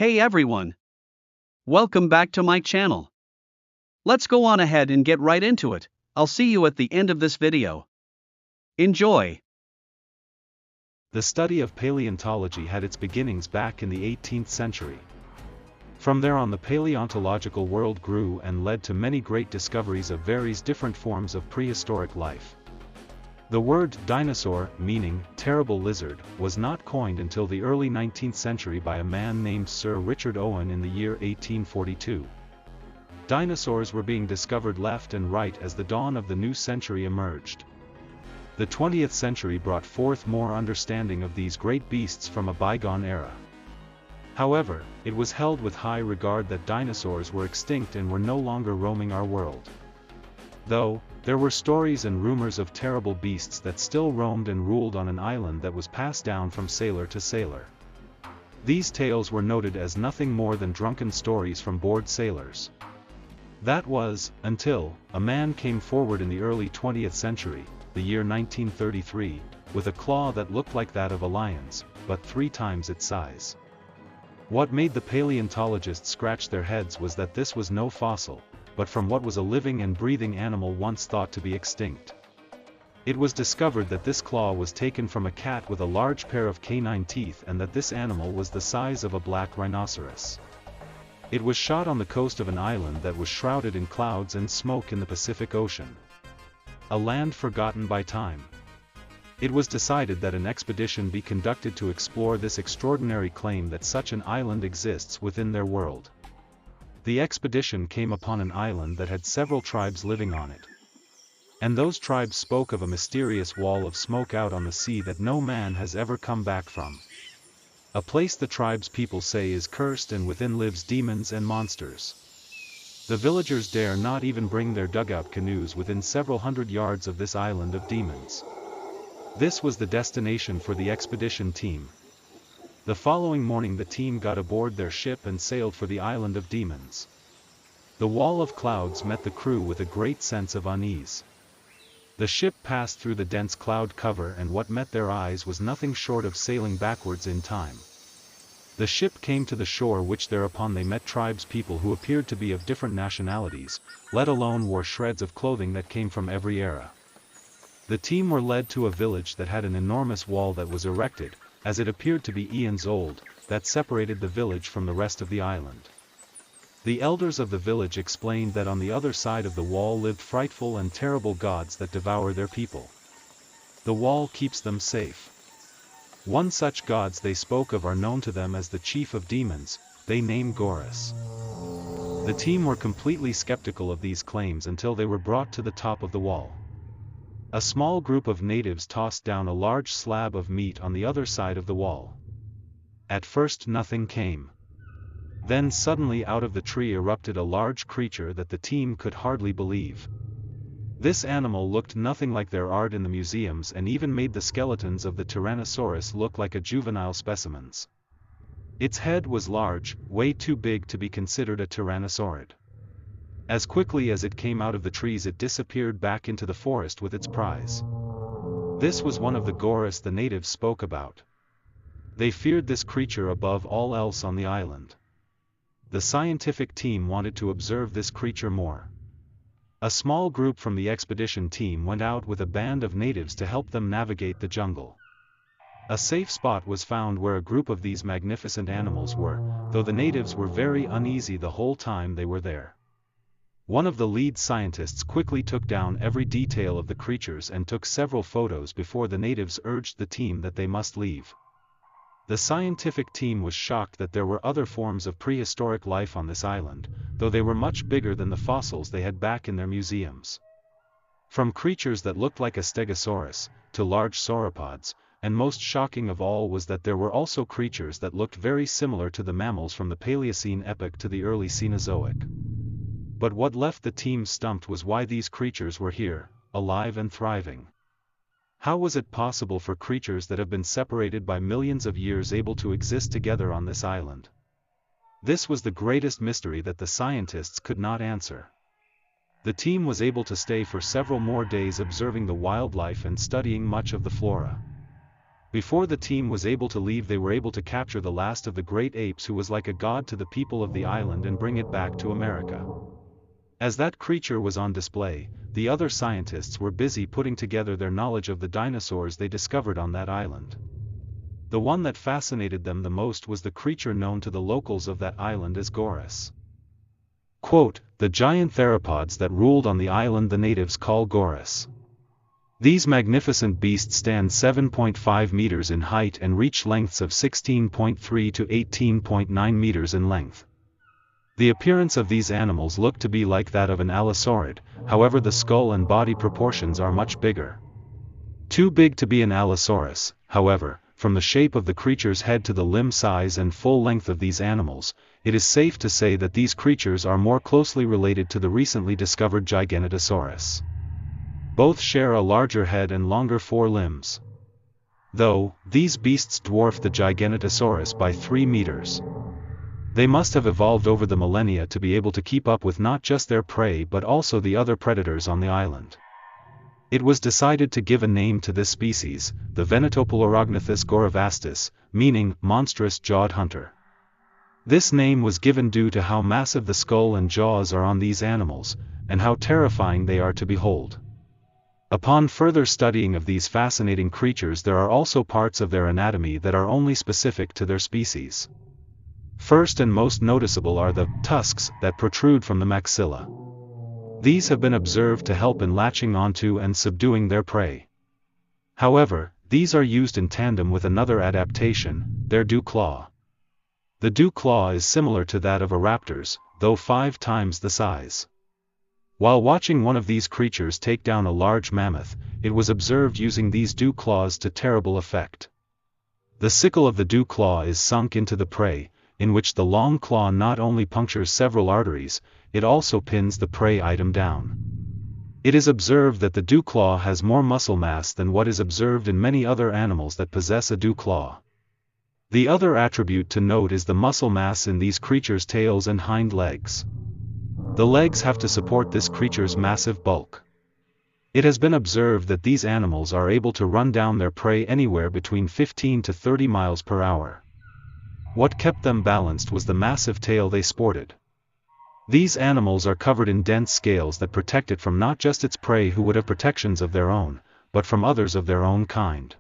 Hey everyone! Welcome back to my channel. Let's go on ahead and get right into it. I'll see you at the end of this video. Enjoy! The study of paleontology had its beginnings back in the 18th century. From there on, the paleontological world grew and led to many great discoveries of various different forms of prehistoric life. The word dinosaur, meaning terrible lizard, was not coined until the early 19th century by a man named Sir Richard Owen in the year 1842. Dinosaurs were being discovered left and right as the dawn of the new century emerged. The 20th century brought forth more understanding of these great beasts from a bygone era. However, it was held with high regard that dinosaurs were extinct and were no longer roaming our world. Though, there were stories and rumors of terrible beasts that still roamed and ruled on an island that was passed down from sailor to sailor. These tales were noted as nothing more than drunken stories from bored sailors. That was, until a man came forward in the early 20th century, the year 1933, with a claw that looked like that of a lion's, but 3 times its size. What made the paleontologists scratch their heads was that this was no fossil, but from what was a living and breathing animal once thought to be extinct. It was discovered that this claw was taken from a cat with a large pair of canine teeth and that this animal was the size of a black rhinoceros. It was shot on the coast of an island that was shrouded in clouds and smoke in the Pacific Ocean. A land forgotten by time. It was decided that an expedition be conducted to explore this extraordinary claim that such an island exists within their world. The expedition came upon an island that had several tribes living on it. And those tribes spoke of a mysterious wall of smoke out on the sea that no man has ever come back from. A place the tribe's people say is cursed and within lives demons and monsters. The villagers dare not even bring their dugout canoes within several hundred yards of this island of demons. This was the destination for the expedition team. The following morning the team got aboard their ship and sailed for the island of demons. The wall of clouds met the crew with a great sense of unease. The ship passed through the dense cloud cover and what met their eyes was nothing short of sailing backwards in time. The ship came to the shore, which thereupon they met tribes people who appeared to be of different nationalities, let alone wore shreds of clothing that came from every era. The team were led to a village that had an enormous wall that was erected, as it appeared to be eons old, that separated the village from the rest of the island. The elders of the village explained that on the other side of the wall lived frightful and terrible gods that devour their people. The wall keeps them safe. One such gods they spoke of are known to them as the chief of demons, they named Gorus. The team were completely skeptical of these claims until they were brought to the top of the wall. A small group of natives tossed down a large slab of meat on the other side of the wall. At first nothing came. Then suddenly out of the tree erupted a large creature that the team could hardly believe. This animal looked nothing like their art in the museums and even made the skeletons of the Tyrannosaurus look like a juvenile specimens. Its head was large, way too big to be considered a tyrannosaurid. As quickly as it came out of the trees it disappeared back into the forest with its prize. This was one of the Gorus the natives spoke about. They feared this creature above all else on the island. The scientific team wanted to observe this creature more. A small group from the expedition team went out with a band of natives to help them navigate the jungle. A safe spot was found where a group of these magnificent animals were, though the natives were very uneasy the whole time they were there. One of the lead scientists quickly took down every detail of the creatures and took several photos before the natives urged the team that they must leave. The scientific team was shocked that there were other forms of prehistoric life on this island, though they were much bigger than the fossils they had back in their museums. From creatures that looked like a stegosaurus, to large sauropods, and most shocking of all was that there were also creatures that looked very similar to the mammals from the Paleocene epoch to the early Cenozoic. But what left the team stumped was why these creatures were here, alive and thriving. How was it possible for creatures that have been separated by millions of years able to exist together on this island? This was the greatest mystery that the scientists could not answer. The team was able to stay for several more days observing the wildlife and studying much of the flora. Before the team was able to leave, they were able to capture the last of the great apes who was like a god to the people of the island and bring it back to America. As that creature was on display, the other scientists were busy putting together their knowledge of the dinosaurs they discovered on that island. The one that fascinated them the most was the creature known to the locals of that island as Gorus. Quote, the giant theropods that ruled on the island the natives call Gorus. These magnificent beasts stand 7.5 meters in height and reach lengths of 16.3 to 18.9 meters in length. The appearance of these animals look to be like that of an allosauride, however the skull and body proportions are much bigger. Too big to be an allosaurus, however, from the shape of the creature's head to the limb size and full length of these animals, it is safe to say that these creatures are more closely related to the recently discovered Giganotosaurus. Both share a larger head and longer forelimbs. Though, these beasts dwarf the Giganotosaurus by 3 meters. They must have evolved over the millennia to be able to keep up with not just their prey but also the other predators on the island. It was decided to give a name to this species, the Venatopelorognathus goravastus, meaning monstrous-jawed hunter. This name was given due to how massive the skull and jaws are on these animals, and how terrifying they are to behold. Upon further studying of these fascinating creatures, there are also parts of their anatomy that are only specific to their species. First and most noticeable are the tusks that protrude from the maxilla. These have been observed to help in latching onto and subduing their prey. However, these are used in tandem with another adaptation, their dew claw. The dew claw is similar to that of a raptor's, though 5 times the size. While watching one of these creatures take down a large mammoth, it was observed using these dew claws to terrible effect. The sickle of the dew claw is sunk into the prey, in which the long claw not only punctures several arteries, it also pins the prey item down. It is observed that the dew claw has more muscle mass than what is observed in many other animals that possess a dew claw. The other attribute to note is the muscle mass in these creatures' tails and hind legs. The legs have to support this creature's massive bulk. It has been observed that these animals are able to run down their prey anywhere between 15 to 30 miles per hour. What kept them balanced was the massive tail they sported. These animals are covered in dense scales that protect it from not just its prey who would have protections of their own, but from others of their own kind.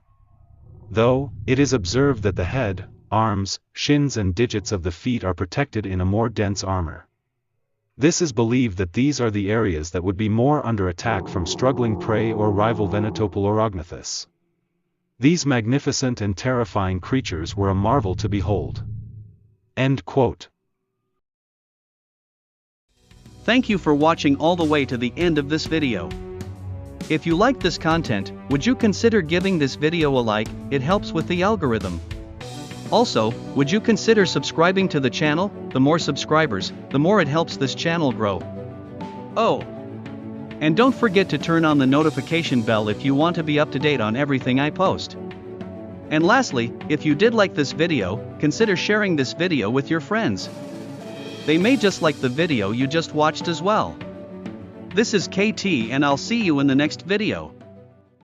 Though, it is observed that the head, arms, shins and digits of the feet are protected in a more dense armor. This is believed that these are the areas that would be more under attack from struggling prey or rival Venatopelorognathus. These magnificent and terrifying creatures were a marvel to behold. End quote. Thank you for watching all the way to the end of this video. If you like this content, would you consider giving this video a like? It helps with the algorithm. Also, would you consider subscribing to the channel? The more subscribers, the more it helps this channel grow. Oh! And don't forget to turn on the notification bell if you want to be up to date on everything I post. And lastly, if you did like this video, consider sharing this video with your friends. They may just like the video you just watched as well. This is KT and I'll see you in the next video.